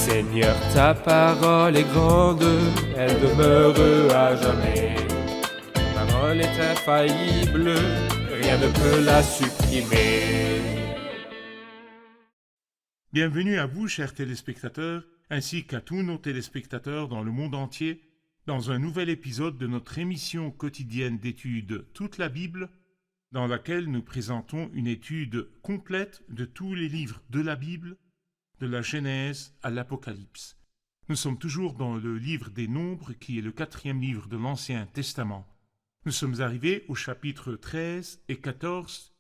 Seigneur, ta parole est grande, elle demeure à jamais. Ta parole est infaillible, rien ne peut la supprimer. Bienvenue à vous, chers téléspectateurs, ainsi qu'à tous nos téléspectateurs dans le monde entier, dans un nouvel épisode de notre émission quotidienne d'études Toute la Bible, dans laquelle nous présentons une étude complète de tous les livres de la Bible, de la Genèse à l'Apocalypse. Nous sommes toujours dans le livre des Nombres, qui est le 4e livre de l'Ancien Testament. Nous sommes arrivés au chapitre 13 et 14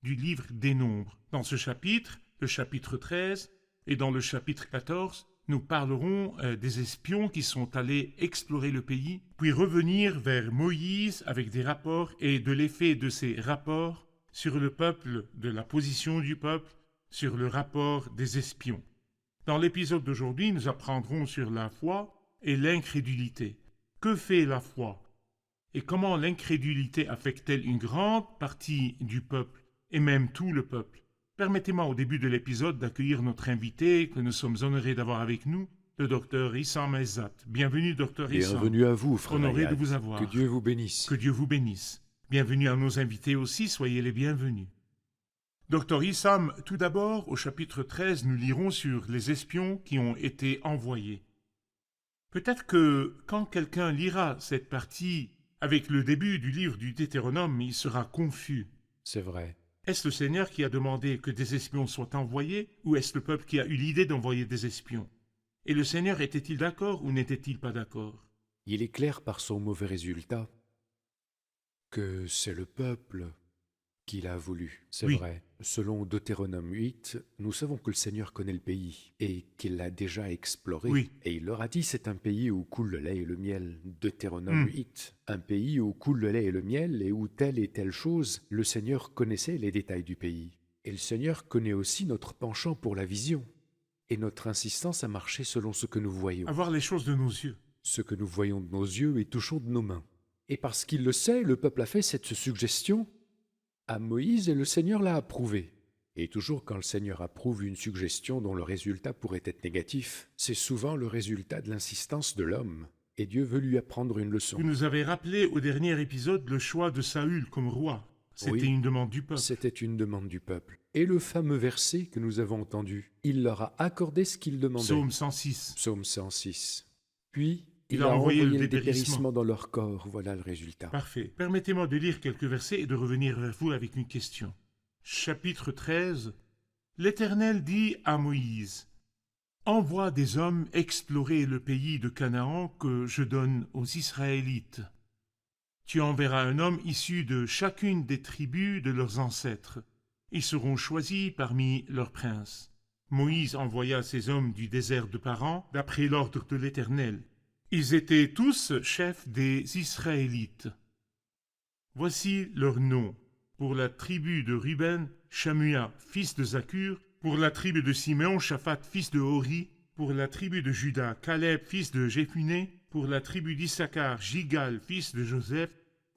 du livre des Nombres. Dans ce chapitre, le chapitre 13, et dans le chapitre 14, nous parlerons des espions qui sont allés explorer le pays, puis revenir vers Moïse avec des rapports et de l'effet de ces rapports sur le peuple, de la position du peuple, sur le rapport des espions. Dans l'épisode d'aujourd'hui, nous apprendrons sur la foi et l'incrédulité. Que fait la foi? Et comment l'incrédulité affecte-t-elle une grande partie du peuple, et même tout le peuple? Permettez-moi au début de l'épisode d'accueillir notre invité que nous sommes honorés d'avoir avec nous, le docteur Issam Ezzat. Bienvenue, docteur Issam. Bienvenue à vous, frère. Honoré de vous avoir. Que Dieu vous bénisse. Que Dieu vous bénisse. Bienvenue à nos invités aussi, soyez les bienvenus. Docteur Issam, tout d'abord, au chapitre 13, nous lirons sur les espions qui ont été envoyés. Peut-être que quand quelqu'un lira cette partie avec le début du livre du Deutéronome, il sera confus. C'est vrai. Est-ce le Seigneur qui a demandé que des espions soient envoyés, ou est-ce le peuple qui a eu l'idée d'envoyer des espions? Et le Seigneur était-il d'accord ou n'était-il pas d'accord? Il est clair par son mauvais résultat que c'est le peuple qui l'a voulu. C'est Oui. vrai. Selon Deutéronome 8, nous savons que le Seigneur connaît le pays et qu'il l'a déjà exploré. Oui. Et il leur a dit, c'est un pays où coule le lait et le miel. Deutéronome 8. Un pays où coule le lait et le miel et où telle et telle chose, le Seigneur connaissait les détails du pays. Et le Seigneur connaît aussi notre penchant pour la vision et notre insistance à marcher selon ce que nous voyons. À voir les choses de nos yeux. Ce que nous voyons de nos yeux et touchons de nos mains. Et parce qu'il le sait, le peuple a fait cette suggestion à Moïse et le Seigneur l'a approuvé. Et toujours quand le Seigneur approuve une suggestion dont le résultat pourrait être négatif, c'est souvent le résultat de l'insistance de l'homme. Et Dieu veut lui apprendre une leçon. Vous nous avez rappelé au dernier épisode le choix de Saül comme roi. C'était une demande du peuple. C'était une demande du peuple. Et le fameux verset que nous avons entendu, il leur a accordé ce qu'ils demandaient. Psaume 106. Psaume 106. Puis, il a a envoyé envoyé le le dépérissement dépérissement dans leur corps. Voilà le résultat. Parfait. Permettez-moi de lire quelques versets et de revenir vers vous avec une question. Chapitre 13. L'Éternel dit à Moïse, « Envoie des hommes explorer le pays de Canaan que je donne aux Israélites. Tu enverras un homme issu de chacune des tribus de leurs ancêtres. Ils seront choisis parmi leurs princes. » Moïse envoya ces hommes du désert de Paran d'après l'ordre de l'Éternel. Ils étaient tous chefs des Israélites. Voici leurs noms. Pour la tribu de Ruben, Shamua, fils de Zakur. Pour la tribu de Siméon, Shaphat, fils de Hori. Pour la tribu de Juda, Caleb, fils de Jéphuné. Pour la tribu d'Issachar, Jigal, fils de Joseph.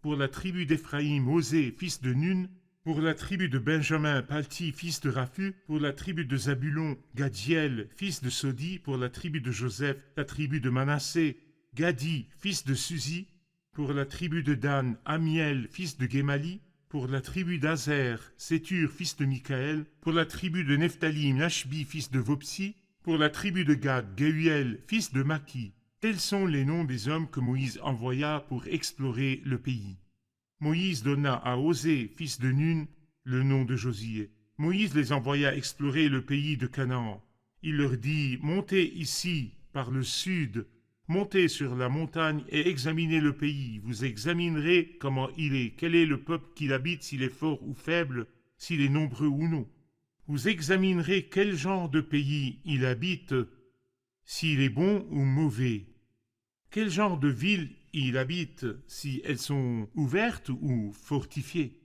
Pour la tribu d'Éphraïm, Osée, fils de Nun. Pour la tribu de Benjamin, Palti, fils de Raphu. Pour la tribu de Zabulon, Gadiel, fils de Sodi. Pour la tribu de Joseph, la tribu de Manassé, Gadi, fils de Suzi. Pour la tribu de Dan, Amiel, fils de Gemali. Pour la tribu d'Azer, Sétur, fils de Michaël. Pour la tribu de Nephtali, Nashbi, fils de Vopsi. Pour la tribu de Gad, Gehuel, fils de Maki. Tels sont les noms des hommes que Moïse envoya pour explorer le pays. Moïse donna à Osée, fils de Nun, le nom de Josué. Moïse les envoya explorer le pays de Canaan. Il leur dit, « Montez ici, par le sud, montez sur la montagne et examinez le pays. Vous examinerez comment il est, quel est le peuple qui l'habite, s'il est fort ou faible, s'il est nombreux ou non. Vous examinerez quel genre de pays il habite, s'il est bon ou mauvais. Quel genre de ville il habite, si elles sont ouvertes ou fortifiées.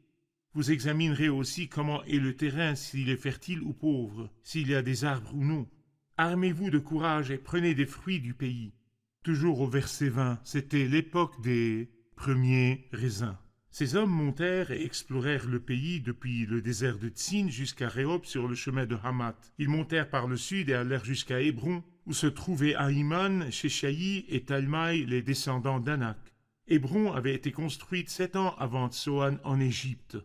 Vous examinerez aussi comment est le terrain, s'il est fertile ou pauvre, s'il y a des arbres ou non. Armez-vous de courage et prenez des fruits du pays. » Toujours au verset 20, c'était l'époque des premiers raisins. Ces hommes montèrent et explorèrent le pays depuis le désert de Tsin jusqu'à Rehob sur le chemin de Hamath. Ils montèrent par le sud et allèrent jusqu'à Hébron, où se trouvaient Ahiman, Sheshaï et Talmaï, les descendants d'Anak. Hébron avait été construite 7 ans avant Tsoan en Égypte.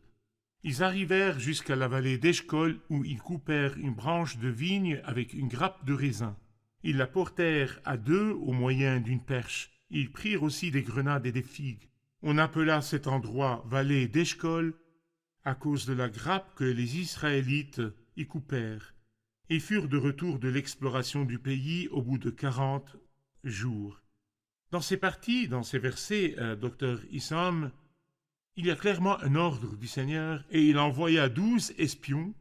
Ils arrivèrent jusqu'à la vallée d'Eshcol, où ils coupèrent une branche de vigne avec une grappe de raisin. Ils la portèrent à 2 au moyen d'une perche. Ils prirent aussi des grenades et des figues. On appela cet endroit vallée d'Eshcol à cause de la grappe que les Israélites y coupèrent. Ils furent de retour de l'exploration du pays au bout de 40 jours. Dans ces parties, dans ces versets, Dr Issam, il y a clairement un ordre du Seigneur et il envoya 12 espions.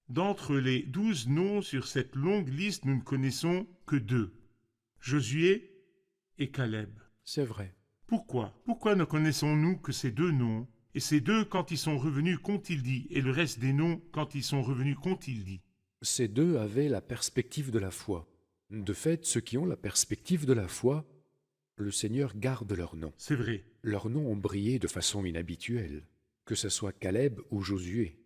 D'entre les 12 noms sur cette longue liste, nous ne connaissons que 2, Josué et Caleb. C'est vrai. Pourquoi ne connaissons-nous que ces 2 noms? Et ces 2, quand ils sont revenus, qu'ont-ils dit? Et le reste des noms, quand ils sont revenus, qu'ont-ils dit? Ces 2 avaient la perspective de la foi. De fait, ceux qui ont la perspective de la foi, le Seigneur garde leur nom. C'est vrai. Leurs noms ont brillé de façon inhabituelle, que ce soit Caleb ou Josué.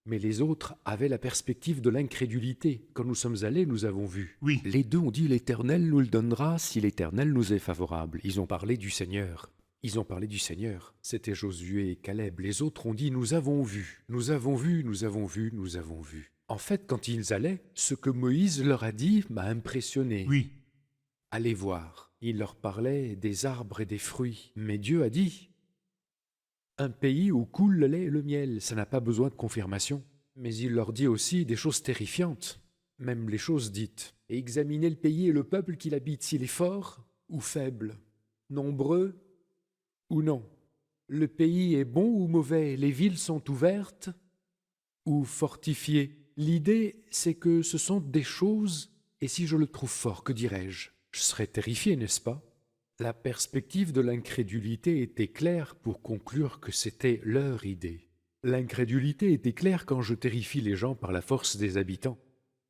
Mais les autres avaient la perspective de l'incrédulité. Quand nous sommes allés, nous avons vu. Oui. Les 2 ont dit « l'Éternel nous le donnera si l'Éternel nous est favorable ». Ils ont parlé du Seigneur. C'était Josué et Caleb. Les autres ont dit « nous avons vu, nous avons vu, nous avons vu, nous avons vu ». En fait, quand ils allaient, ce que Moïse leur a dit m'a impressionné. Oui. Allez voir. Il leur parlait des arbres et des fruits. Mais Dieu a dit « un pays où coule le lait et le miel ». Ça n'a pas besoin de confirmation. Mais il leur dit aussi des choses terrifiantes, même les choses dites. « Et examinez le pays et le peuple qu'il habite, s'il est fort ou faible, nombreux ou non. Le pays est bon ou mauvais, les villes sont ouvertes ou fortifiées. » L'idée, c'est que ce sont des choses, et si je le trouve fort, que dirais-je? Je serais terrifié, n'est-ce pas? La perspective de l'incrédulité était claire pour conclure que c'était leur idée. L'incrédulité était claire quand je terrifie les gens par la force des habitants.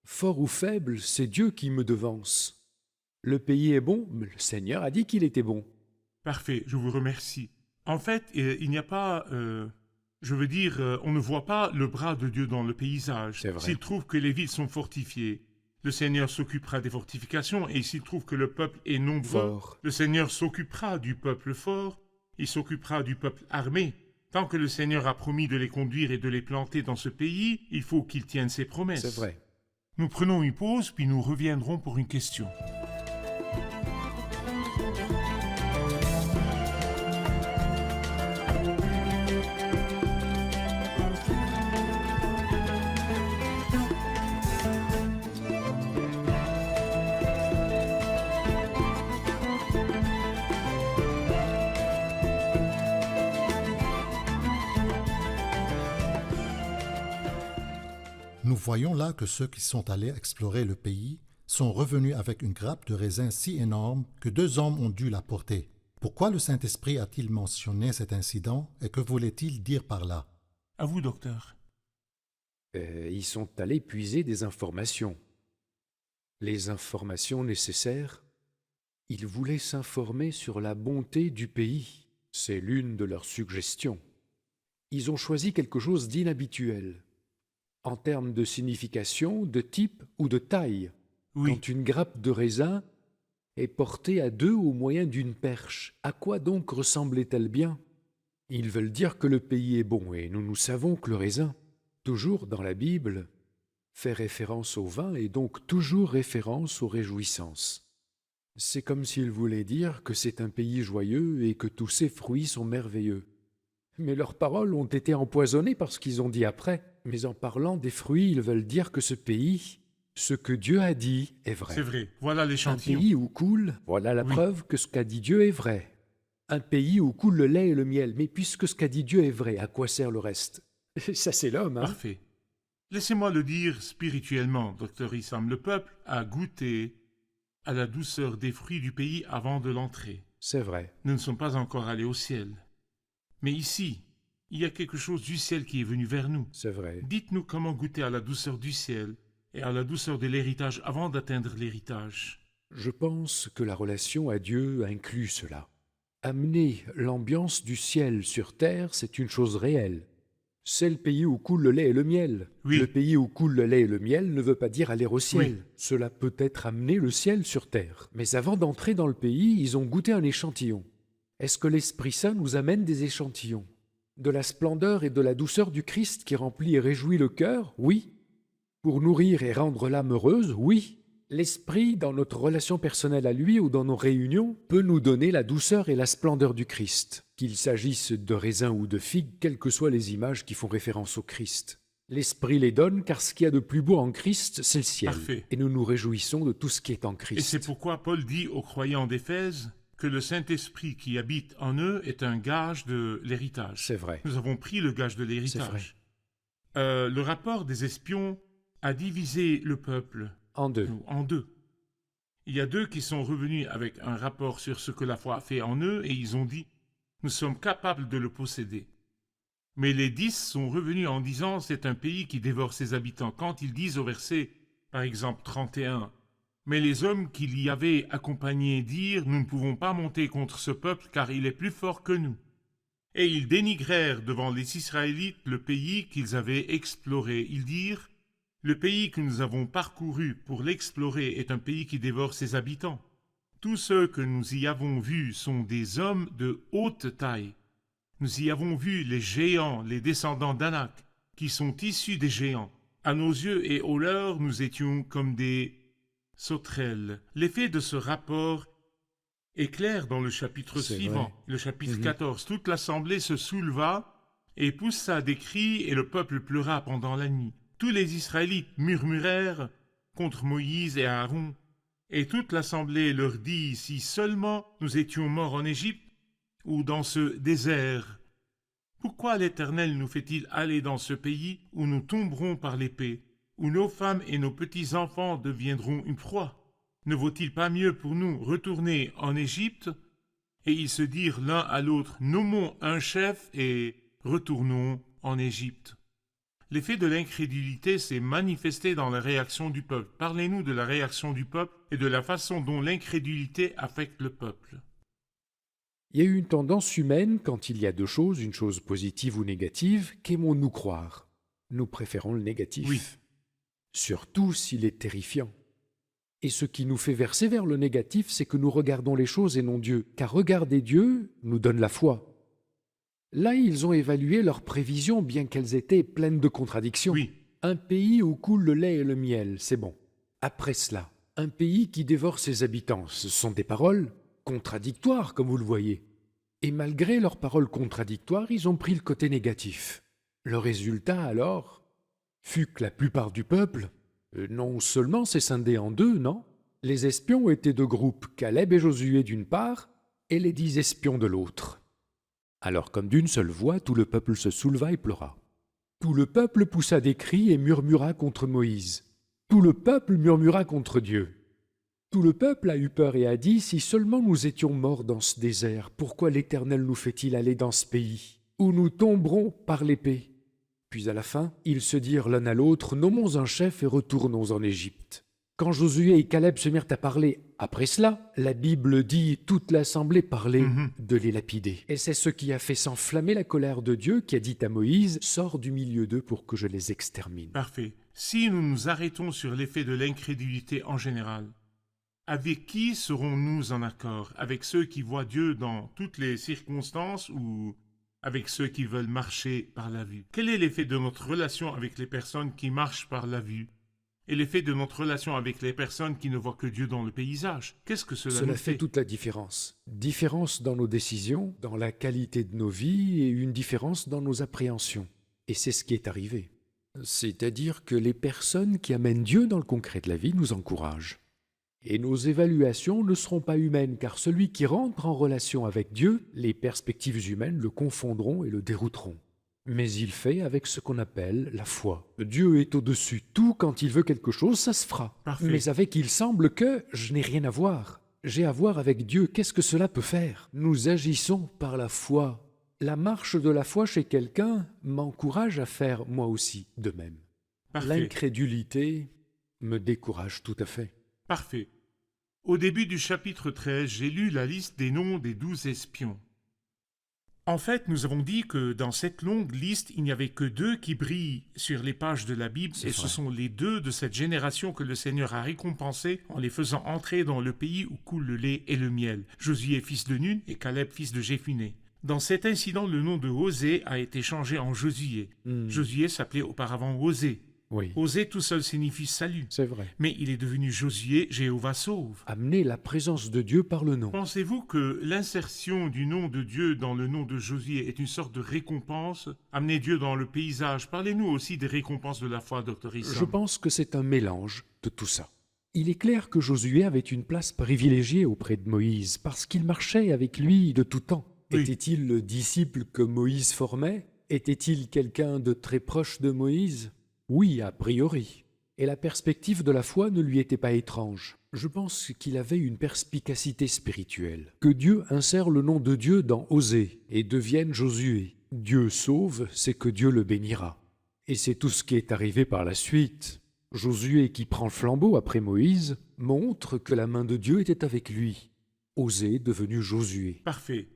Fort ou faible, c'est Dieu qui me devance. Le pays est bon, mais le Seigneur a dit qu'il était bon. Parfait, je vous remercie. En fait, il n'y a pas... on ne voit pas le bras de Dieu dans le paysage. C'est vrai. S'il trouve que les villes sont fortifiées, le Seigneur s'occupera des fortifications. Et s'il trouve que le peuple est nombreux, Fort. le Seigneur s'occupera du peuple fort. Il s'occupera du peuple armé. Tant que le Seigneur a promis de les conduire et de les planter dans ce pays, il faut qu'il tienne ses promesses. C'est vrai. Nous prenons une pause, puis nous reviendrons pour une question. Nous voyons là que ceux qui sont allés explorer le pays sont revenus avec une grappe de raisin si énorme que 2 hommes ont dû la porter. Pourquoi le Saint-Esprit a-t-il mentionné cet incident et que voulait-il dire par là? À vous, docteur. Ils sont allés puiser des informations. Les informations nécessaires. Ils voulaient s'informer sur la bonté du pays. C'est l'une de leurs suggestions. Ils ont choisi quelque chose d'inhabituel. En termes de signification, de type ou de taille. Oui. Quand une grappe de raisin est portée à 2 au moyen d'une perche, à quoi donc ressemblait-elle bien? Ils veulent dire que le pays est bon, et nous savons que le raisin, toujours dans la Bible, fait référence au vin et donc toujours référence aux réjouissances. C'est comme s'ils voulaient dire que c'est un pays joyeux et que tous ses fruits sont merveilleux. Mais leurs paroles ont été empoisonnées par ce qu'ils ont dit après. Mais en parlant des fruits, ils veulent dire que ce pays, ce que Dieu a dit est vrai. C'est vrai. Voilà Un l'échantillon. pays où coule, voilà la Oui. preuve que ce qu'a dit Dieu est vrai. Un pays où coule le lait et le miel. Mais puisque ce qu'a dit Dieu est vrai, à quoi sert le reste? Ça, c'est l'homme, hein? Parfait. Laissez-moi le dire spirituellement, docteur Issam. Le peuple a goûté à la douceur des fruits du pays avant de l'entrer. C'est vrai. Nous ne sommes pas encore allés au ciel. Mais ici, il y a quelque chose du ciel qui est venu vers nous. C'est vrai. Dites-nous comment goûter à la douceur du ciel et à la douceur de l'héritage avant d'atteindre l'héritage. Je pense que la relation à Dieu inclut cela. Amener l'ambiance du ciel sur terre, c'est une chose réelle. C'est le pays où coule le lait et le miel. Oui. Le pays où coule le lait et le miel ne veut pas dire aller au ciel. Oui. Cela peut être amener le ciel sur terre. Mais avant d'entrer dans le pays, ils ont goûté un échantillon. Est-ce que l'Esprit Saint nous amène des échantillons? De la splendeur et de la douceur du Christ qui remplit et réjouit le cœur? Oui. Pour nourrir et rendre l'âme heureuse? Oui. L'Esprit, dans notre relation personnelle à lui ou dans nos réunions, peut nous donner la douceur et la splendeur du Christ, qu'il s'agisse de raisins ou de figues, quelles que soient les images qui font référence au Christ. L'Esprit les donne, car ce qu'il y a de plus beau en Christ, c'est le ciel. Parfait. Et nous nous réjouissons de tout ce qui est en Et Christ. c'est pourquoi Paul dit aux croyants d'Éphèse que le Saint-Esprit qui habite en eux est un gage de l'héritage. C'est vrai. Nous avons pris le gage de l'héritage. Le rapport des espions a divisé le peuple En deux. en deux. Il y a deux qui sont revenus avec un rapport sur ce que la foi a fait en eux et ils ont dit « Nous sommes capables de le posséder ». Mais les 10 sont revenus en disant « C'est un pays qui dévore ses habitants ». Quand ils disent au verset, par exemple 31, « Mais les hommes qui l'y avaient accompagnés dirent « Nous ne pouvons pas monter contre ce peuple car il est plus fort que nous ». Et ils dénigrèrent devant les Israélites le pays qu'ils avaient exploré. Ils dirent « Le pays que nous avons parcouru pour l'explorer est un pays qui dévore ses habitants. Tous ceux que nous y avons vus sont des hommes de haute taille. Nous y avons vu les géants, les descendants d'Anak, qui sont issus des géants. À nos yeux et aux leurs, nous étions comme des sauterelles. » L'effet de ce rapport est clair dans le chapitre C'est suivant, vrai. le chapitre 14. Toute l'assemblée se souleva et poussa des cris, et le peuple pleura pendant la nuit. Tous les Israélites murmurèrent contre Moïse et Aaron, et toute l'assemblée leur dit, « Si seulement nous étions morts en Égypte ou dans ce désert, pourquoi l'Éternel nous fait-il aller dans ce pays où nous tomberons par l'épée, où nos femmes et nos petits-enfants deviendront une proie? Ne vaut-il pas mieux pour nous retourner en Égypte ?» Et ils se dirent l'un à l'autre, « Nommons un chef et retournons en Égypte. » L'effet de l'incrédulité s'est manifesté dans la réaction du peuple. Parlez-nous de la réaction du peuple et de la façon dont l'incrédulité affecte le peuple. Il y a eu une tendance humaine, quand il y a deux choses, une chose positive ou négative, qu'aimons-nous croire? Nous préférons le négatif. Oui. Surtout s'il est terrifiant. Et ce qui nous fait verser vers le négatif, c'est que nous regardons les choses et non Dieu. Car regarder Dieu nous donne la foi. Là, ils ont évalué leurs prévisions, bien qu'elles étaient pleines de contradictions. Oui, Un pays où coule le lait et le miel, c'est bon. Après cela, un pays qui dévore ses habitants, ce sont des paroles contradictoires, comme vous le voyez. Et malgré leurs paroles contradictoires, ils ont pris le côté négatif. Le résultat, alors, fut que la plupart du peuple, non seulement s'est scindé en deux, non? Les espions étaient deux groupes, Caleb et Josué d'une part, et les 10 espions de l'autre. Alors, comme d'une seule voix, tout le peuple se souleva et pleura. Tout le peuple poussa des cris et murmura contre Moïse. Tout le peuple murmura contre Dieu. Tout le peuple a eu peur et a dit, « Si seulement nous étions morts dans ce désert, pourquoi l'Éternel nous fait-il aller dans ce pays, où nous tomberons par l'épée ?» Puis à la fin, ils se dirent l'un à l'autre, « Nommons un chef et retournons en Égypte. » Quand Josué et Caleb se mirent à parler après cela, la Bible dit « Toute l'assemblée parlait de les lapider. » Et c'est ce qui a fait s'enflammer la colère de Dieu qui a dit à Moïse « Sors du milieu d'eux pour que je les extermine. » parfait. Si nous nous arrêtons sur l'effet de l'incrédulité en général, avec qui serons-nous en accord? Avec ceux qui voient Dieu dans toutes les circonstances ou avec ceux qui veulent marcher par la vue? Quel est l'effet de notre relation avec les personnes qui marchent par la vue et l'effet de notre relation avec les personnes qui ne voient que Dieu dans le paysage? Qu'est-ce que cela nous fait toute la différence. Différence dans nos décisions, dans la qualité de nos vies et une différence dans nos appréhensions. Et c'est ce qui est arrivé. C'est-à-dire que les personnes qui amènent Dieu dans le concret de la vie nous encouragent. Et nos évaluations ne seront pas humaines, car celui qui rentre en relation avec Dieu, les perspectives humaines le confondront et le dérouteront. Mais il fait avec ce qu'on appelle la foi. Dieu est au-dessus. Tout, quand il veut quelque chose, ça se fera. Parfait. Mais avec il semble que je n'ai rien à voir. J'ai à voir avec Dieu. Qu'est-ce que cela peut faire? Nous agissons par la foi. La marche de la foi chez quelqu'un m'encourage à faire moi aussi de même. Parfait. L'incrédulité me décourage tout à fait. Parfait. Au début du chapitre 13, j'ai lu la liste des noms des 12 espions. En fait, nous avons dit que dans cette longue liste, il n'y avait que 2 qui brillent sur les pages de la Bible, C'est et vrai. ce sont les 2 de cette génération que le Seigneur a récompensés en les faisant entrer dans le pays où coule le lait et le miel. Josué fils de Nun et Caleb fils de Jéphuné. Dans cet incident, le nom de Osée a été changé en Josué. Josué s'appelait auparavant Osée. Oui, Osée tout seul signifie salut. c'est vrai. Mais il est devenu Josué, Jéhovah sauve. Amener la présence de Dieu par le nom. Pensez-vous que l'insertion du nom de Dieu dans le nom de Josué est une sorte de récompense? Amener Dieu dans le paysage. Parlez-nous aussi des récompenses de la foi, Dr. Issam. Je pense que c'est un mélange de tout ça. Il est clair que Josué avait une place privilégiée auprès de Moïse parce qu'il marchait avec lui de tout temps. Oui. Était-il le disciple que Moïse formait? Était-il quelqu'un de très proche de Moïse? Oui, a priori. Et la perspective de la foi ne lui était pas étrange. Je pense qu'il avait une perspicacité spirituelle. Que Dieu insère le nom de Dieu dans Osée et devienne Josué. Dieu sauve, c'est que Dieu le bénira. Et c'est tout ce qui est arrivé par la suite. Josué, qui prend le flambeau après Moïse, montre que la main de Dieu était avec lui. Osée devenu Josué. Parfait.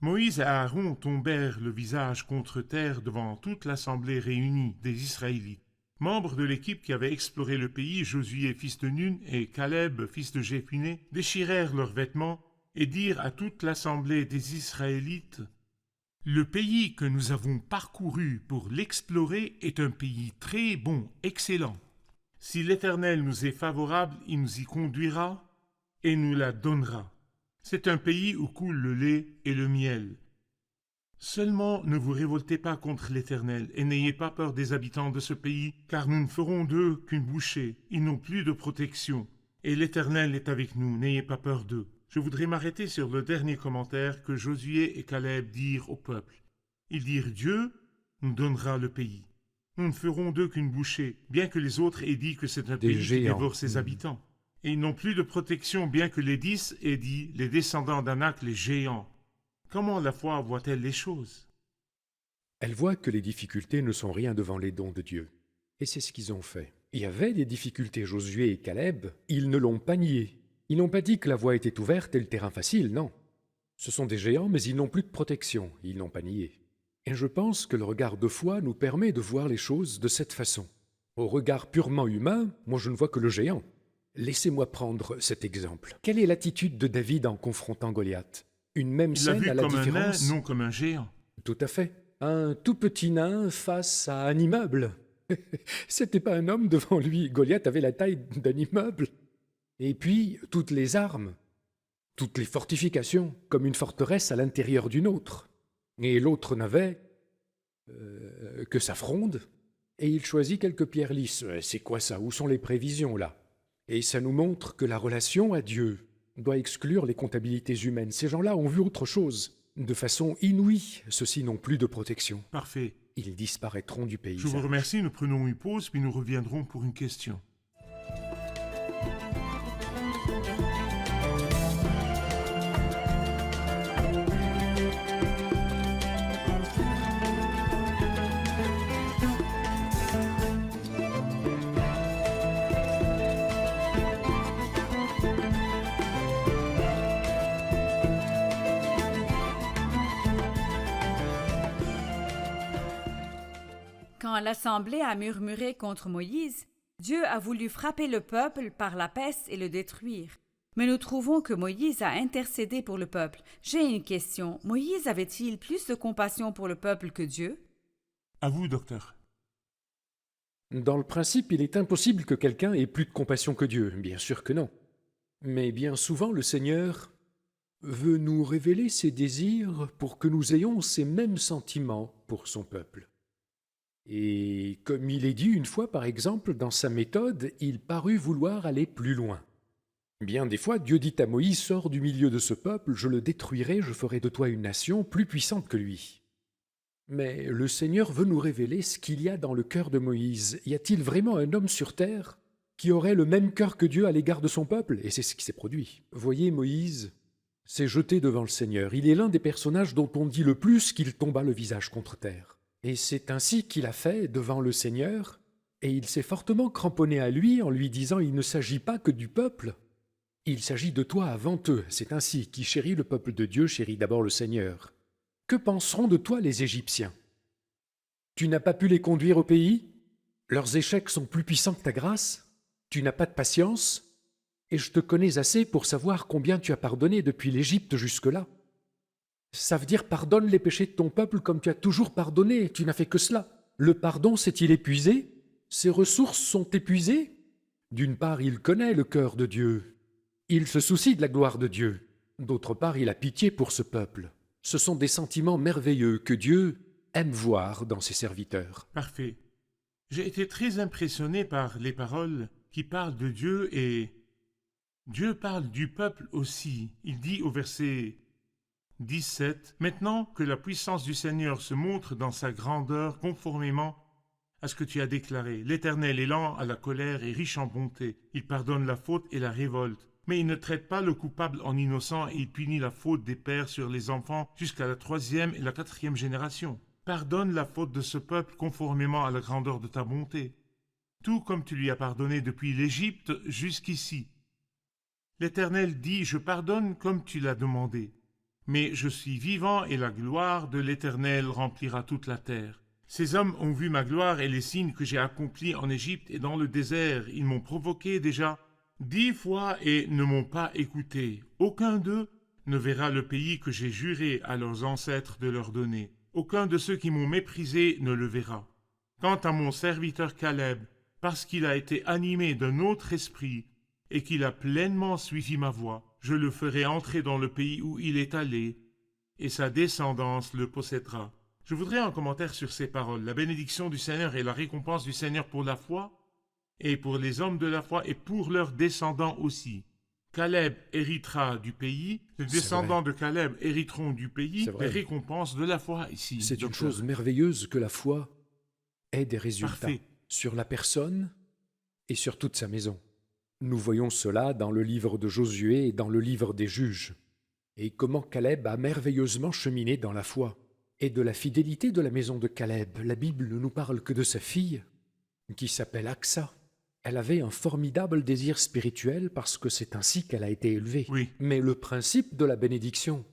Moïse et Aaron tombèrent le visage contre terre devant toute l'assemblée réunie des Israélites. Membres de l'équipe qui avait exploré le pays, Josué fils de Nun et Caleb fils de Jéphuné, déchirèrent leurs vêtements et dirent à toute l'assemblée des Israélites: « Le pays que nous avons parcouru pour l'explorer est un pays très bon, excellent. Si l'Éternel nous est favorable, il nous y conduira et nous la donnera. C'est un pays où coule le lait et le miel. Seulement ne vous révoltez pas contre l'Éternel et n'ayez pas peur des habitants de ce pays, car nous ne ferons d'eux qu'une bouchée. Ils n'ont plus de protection. Et l'Éternel est avec nous, n'ayez pas peur d'eux. » Je voudrais m'arrêter sur le dernier commentaire que Josué et Caleb dirent au peuple. Ils dirent: « Dieu nous donnera le pays. Nous ne ferons d'eux qu'une bouchée, bien que les autres aient dit que c'est un Des pays qui géants. dévore ses habitants. Et ils n'ont plus de protection, bien que les 10 aient dit les descendants d'Anak, les géants. » Comment la foi voit-elle les choses? Elle voit que les difficultés ne sont rien devant les dons de Dieu. Et c'est ce qu'ils ont fait. Il y avait des difficultés, Josué et Caleb, ils ne l'ont pas nié. Ils n'ont pas dit que la voie était ouverte et le terrain facile, non. Ce sont des géants, mais ils n'ont plus de protection, ils n'ont pas nié. Et je pense que le regard de foi nous permet de voir les choses de cette façon. Au regard purement humain, moi je ne vois que le géant. Laissez-moi prendre cet exemple. Quelle est l'attitude de David en confrontant Goliath? Une même Il l'a scène vu à la comme un nain, différence? non comme un géant. Tout à fait. Un tout petit nain face à un immeuble. C'était pas un homme devant lui. Goliath avait la taille d'un immeuble. Et puis, toutes les armes, toutes les fortifications, comme une forteresse à l'intérieur d'une autre. Et l'autre n'avait que sa fronde, et il choisit quelques pierres lisses. C'est quoi ça? Où sont les prévisions, là? Et ça nous montre que la relation à Dieu doit exclure les comptabilités humaines. Ces gens-là ont vu autre chose. De façon inouïe, ceux-ci n'ont plus de protection. Parfait. Ils disparaîtront du Je paysage. vous remercie, nous prenons une pause, puis nous reviendrons pour une question. Quand l'Assemblée a murmuré contre Moïse, Dieu a voulu frapper le peuple par la peste et le détruire. Mais nous trouvons que Moïse a intercédé pour le peuple. J'ai une question. Moïse avait-il plus de compassion pour le peuple que Dieu? À vous, docteur. Dans le principe, il est impossible que quelqu'un ait plus de compassion que Dieu. Bien sûr que non. Mais bien souvent, le Seigneur veut nous révéler ses désirs pour que nous ayons ces mêmes sentiments pour son peuple. Et comme il est dit une fois, par exemple, dans sa méthode, il parut vouloir aller plus loin. Bien des fois, Dieu dit à Moïse: « Sors du milieu de ce peuple, je le détruirai, je ferai de toi une nation plus puissante que lui. » Mais le Seigneur veut nous révéler ce qu'il y a dans le cœur de Moïse. Y a-t-il vraiment un homme sur terre qui aurait le même cœur que Dieu à l'égard de son peuple? Et c'est ce qui s'est produit. Voyez, Moïse s'est jeté devant le Seigneur. Il est l'un des personnages dont on dit le plus qu'il tomba le visage contre terre. Et c'est ainsi qu'il a fait devant le Seigneur, et il s'est fortement cramponné à lui en lui disant: « Il ne s'agit pas que du peuple, il s'agit de toi avant eux. » C'est ainsi: qui chérit le peuple de Dieu chérit d'abord le Seigneur. Que penseront de toi les Égyptiens? Tu n'as pas pu les conduire au pays? Leurs échecs sont plus puissants que ta grâce? Tu n'as pas de patience? Et je te connais assez pour savoir combien tu as pardonné depuis l'Égypte jusque-là. Ça veut dire pardonne les péchés de ton peuple comme tu as toujours pardonné, tu n'as fait que cela. Le pardon s'est-il épuisé? Ses ressources sont épuisées? D'une part, il connaît le cœur de Dieu. Il se soucie de la gloire de Dieu. D'autre part, il a pitié pour ce peuple. Ce sont des sentiments merveilleux que Dieu aime voir dans ses serviteurs. Parfait. J'ai été très impressionné par les paroles qui parlent de Dieu et Dieu parle du peuple aussi. Il dit au verset 17, « Maintenant que la puissance du Seigneur se montre dans sa grandeur conformément à ce que tu as déclaré, l'Éternel est lent à la colère et riche en bonté. Il pardonne la faute et la révolte. Mais il ne traite pas le coupable en innocent et il punit la faute des pères sur les enfants jusqu'à la 3e et la 4e génération. Pardonne la faute de ce peuple conformément à la grandeur de ta bonté, tout comme tu lui as pardonné depuis l'Égypte jusqu'ici. L'Éternel dit, je pardonne comme tu l'as demandé. Mais je suis vivant et la gloire de l'Éternel remplira toute la terre. Ces hommes ont vu ma gloire et les signes que j'ai accomplis en Égypte et dans le désert. Ils m'ont provoqué déjà 10 fois et ne m'ont pas écouté. Aucun d'eux ne verra le pays que j'ai juré à leurs ancêtres de leur donner. Aucun de ceux qui m'ont méprisé ne le verra. Quant à mon serviteur Caleb, parce qu'il a été animé d'un autre esprit et qu'il a pleinement suivi ma voie, je le ferai entrer dans le pays où il est allé, et sa descendance le possédera. Je voudrais un commentaire sur ces paroles. La bénédiction du Seigneur et la récompense du Seigneur pour la foi, et pour les hommes de la foi, et pour leurs descendants aussi. Caleb héritera du pays, les descendants de Caleb hériteront du pays, les récompenses de la foi ici. C'est une chose merveilleuse que la foi ait des résultats Parfait. sur la personne et sur toute sa maison. Nous voyons cela dans le livre de Josué et dans le livre des Juges, et comment Caleb a merveilleusement cheminé dans la foi. Et de la fidélité de la maison de Caleb, la Bible ne nous parle que de sa fille, qui s'appelle Aksa. Elle avait un formidable désir spirituel parce que c'est ainsi qu'elle a été élevée. Oui. Mais le principe de la bénédiction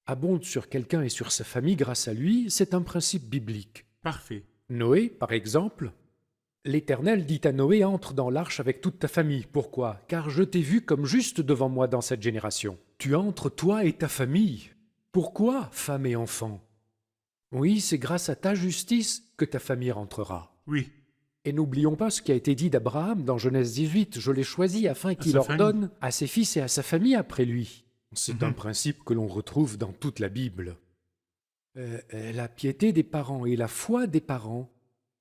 abonde sur quelqu'un et sur sa famille grâce à lui, c'est un principe biblique. Parfait. Noé, par exemple, l'Éternel dit à Noé, entre dans l'arche avec toute ta famille. Pourquoi? Car je t'ai vu comme juste devant moi dans cette génération. Tu entres, toi et ta famille. Pourquoi, femme et enfants? Oui, c'est grâce à ta justice que ta famille rentrera. Oui. Et n'oublions pas ce qui a été dit d'Abraham dans Genèse 18. Je l'ai choisi afin qu'il ordonne à ses fils et à sa famille après lui. C'est un principe que l'on retrouve dans toute la Bible. La piété des parents et la foi des parents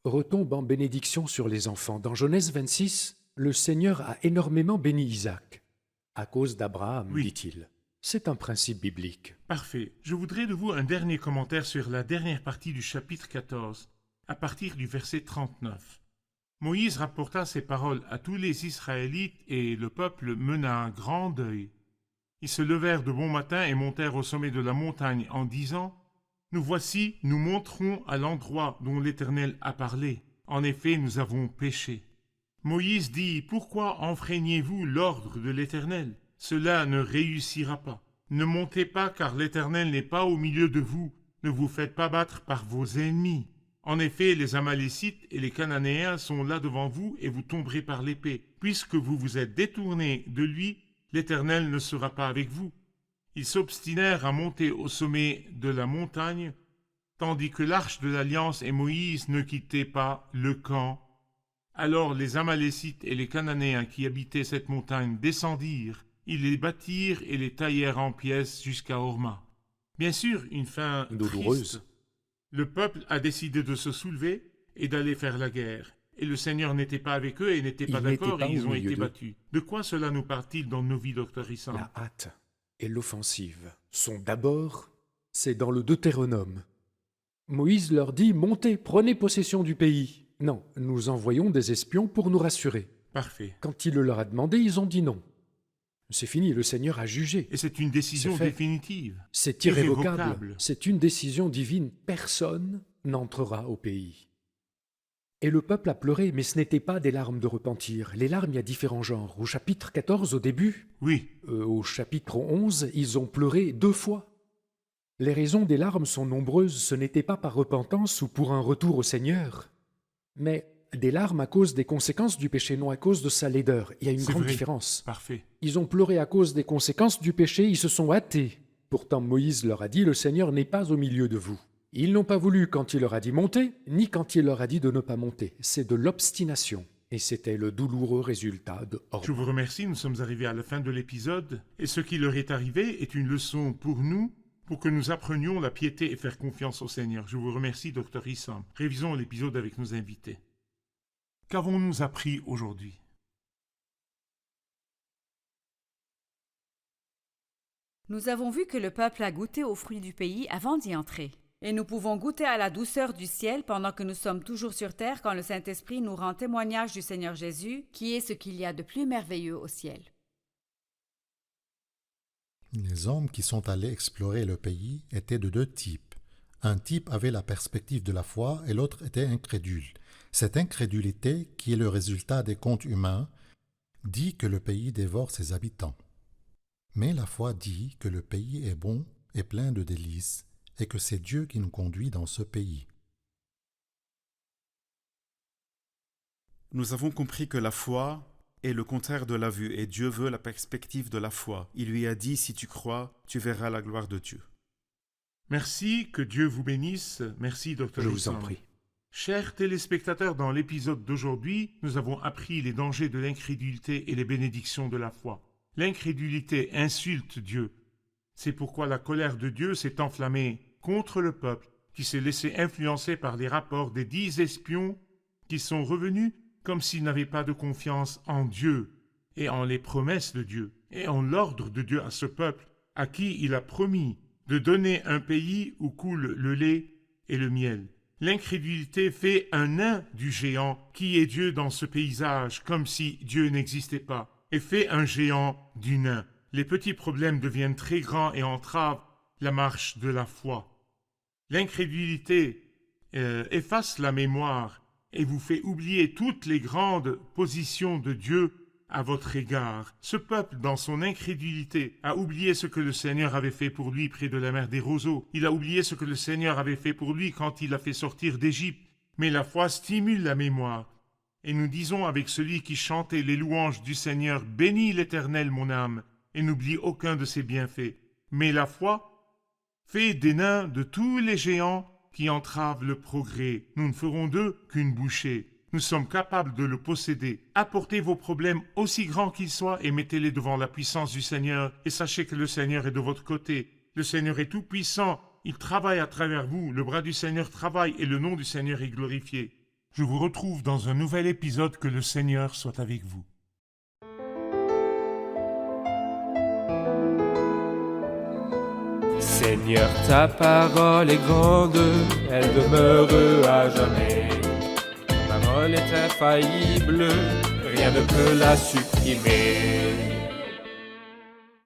retombent en bénédiction sur les enfants. Dans Genèse 26, le Seigneur a énormément béni Isaac. À cause d'Abraham, dit-il. C'est un principe biblique. Parfait. Je voudrais de vous un dernier commentaire sur la dernière partie du chapitre 14, à partir du verset 39. Moïse rapporta ces paroles à tous les Israélites et le peuple mena un grand deuil. Ils se levèrent de bon matin et montèrent au sommet de la montagne en disant « Nous voici, nous monterons à l'endroit dont l'Éternel a parlé. En effet, nous avons péché. » Moïse dit « Pourquoi enfreignez-vous l'ordre de l'Éternel ? Cela ne réussira pas. Ne montez pas, car l'Éternel n'est pas au milieu de vous. Ne vous faites pas battre par vos ennemis. En effet, les Amalécites et les Cananéens sont là devant vous, et vous tomberez par l'épée. Puisque vous vous êtes détournés de lui, l'Éternel ne sera pas avec vous. » Ils s'obstinèrent à monter au sommet de la montagne, tandis que l'arche de l'Alliance et Moïse ne quittaient pas le camp. Alors les Amalécites et les Cananéens qui habitaient cette montagne descendirent. Ils les bâtirent et les taillèrent en pièces jusqu'à Horma. Bien sûr, une fin douloureuse. triste. Le peuple a décidé de se soulever et d'aller faire la guerre. Et le Seigneur n'était pas avec eux et n'était pas d'accord et ils ont été battus. De quoi cela nous parle-t-il dans nos vies, Dr. Issam? La hâte et l'offensive sont d'abord, c'est dans le Deutéronome. Moïse leur dit « Montez, prenez possession du pays ». Non, nous envoyons des espions pour nous rassurer. Parfait. Quand il le leur a demandé, ils ont dit non. C'est fini, le Seigneur a jugé. Et c'est une décision définitive. C'est irrévocable. C'est une décision divine. Personne n'entrera au pays. Et le peuple a pleuré, mais ce n'était pas des larmes de repentir. Les larmes, il y a différents genres. Au chapitre 14, au début, oui. Au chapitre 11, ils ont pleuré 2 fois. Les raisons des larmes sont nombreuses, ce n'était pas par repentance ou pour un retour au Seigneur, mais des larmes à cause des conséquences du péché, non à cause de sa laideur. Il y a une C'est grande vrai. différence. Parfait. Ils ont pleuré à cause des conséquences du péché, ils se sont hâtés. Pourtant Moïse leur a dit, le Seigneur n'est pas au milieu de vous. Ils n'ont pas voulu quand il leur a dit monter, ni quand il leur a dit de ne pas monter. C'est de l'obstination. Et c'était le douloureux résultat de Je Horeb. vous remercie, nous sommes arrivés à la fin de l'épisode, et ce qui leur est arrivé est une leçon pour nous, pour que nous apprenions la piété et faire confiance au Seigneur. Je vous remercie, Dr. Issam. Révisons l'épisode avec nos invités. Qu'avons-nous appris aujourd'hui? Nous avons vu que le peuple a goûté aux fruits du pays avant d'y entrer. Et nous pouvons goûter à la douceur du ciel pendant que nous sommes toujours sur terre quand le Saint-Esprit nous rend témoignage du Seigneur Jésus, qui est ce qu'il y a de plus merveilleux au ciel. Les hommes qui sont allés explorer le pays étaient de deux types. Un type avait la perspective de la foi et l'autre était incrédule. Cette incrédulité, qui est le résultat des contes humains, dit que le pays dévore ses habitants. Mais la foi dit que le pays est bon et plein de délices, et que c'est Dieu qui nous conduit dans ce pays. Nous avons compris que la foi est le contraire de la vue, et Dieu veut la perspective de la foi. Il lui a dit, si tu crois, tu verras la gloire de Dieu. Merci, que Dieu vous bénisse. Merci, Dr. Je vous Issam. en prie. Chers téléspectateurs, dans l'épisode d'aujourd'hui, nous avons appris les dangers de l'incrédulité et les bénédictions de la foi. L'incrédulité insulte Dieu. C'est pourquoi la colère de Dieu s'est enflammée contre le peuple qui s'est laissé influencer par les rapports des 10 espions qui sont revenus comme s'ils n'avaient pas de confiance en Dieu et en les promesses de Dieu et en l'ordre de Dieu à ce peuple à qui il a promis de donner un pays où coule le lait et le miel. L'incrédulité fait un nain du géant qui est Dieu dans ce paysage, comme si Dieu n'existait pas, et fait un géant du nain. Les petits problèmes deviennent très grands et entravent la marche de la foi. L'incrédulité efface la mémoire et vous fait oublier toutes les grandes positions de Dieu à votre égard. Ce peuple, dans son incrédulité, a oublié ce que le Seigneur avait fait pour lui près de la mer des roseaux. Il a oublié ce que le Seigneur avait fait pour lui quand il l'a fait sortir d'Égypte. Mais la foi stimule la mémoire. Et nous disons avec celui qui chantait les louanges du Seigneur, « Bénis l'Éternel, mon âme, et n'oublie aucun de ses bienfaits. » Mais la foi fait des nains de tous les géants qui entravent le progrès. Nous ne ferons d'eux qu'une bouchée. Nous sommes capables de le posséder. Apportez vos problèmes aussi grands qu'ils soient et mettez-les devant la puissance du Seigneur et sachez que le Seigneur est de votre côté. Le Seigneur est tout puissant. Il travaille à travers vous. Le bras du Seigneur travaille et le nom du Seigneur est glorifié. Je vous retrouve dans un nouvel épisode. Que le Seigneur soit avec vous. Seigneur, ta parole est grande, elle demeure à jamais. Ta parole est infaillible, rien ne peut la supprimer.